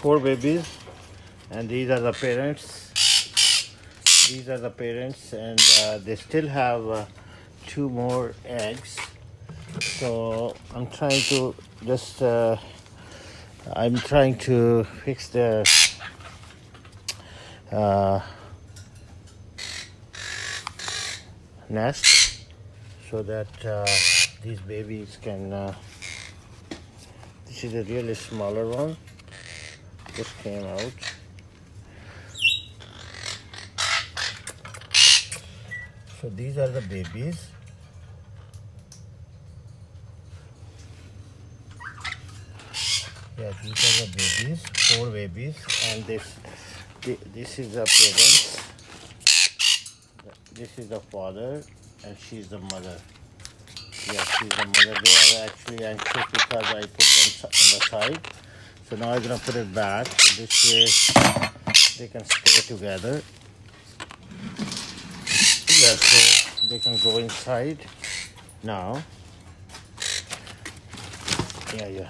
4 babies, and these are the parents. These are the parents, and they still have 2 more eggs. So I'm trying to just fix the nest so that these babies can. This is a really smaller one. Just came out. So these are the babies. Yeah, these are the babies, 4 babies, and this is the parents. This is the father, and she's the mother. Yeah, she's the mother. They are actually anxious because I put them on the side. So now I'm gonna put it back. So this way they can stay together. Yeah, so they can go inside now. Yeah. Yeah.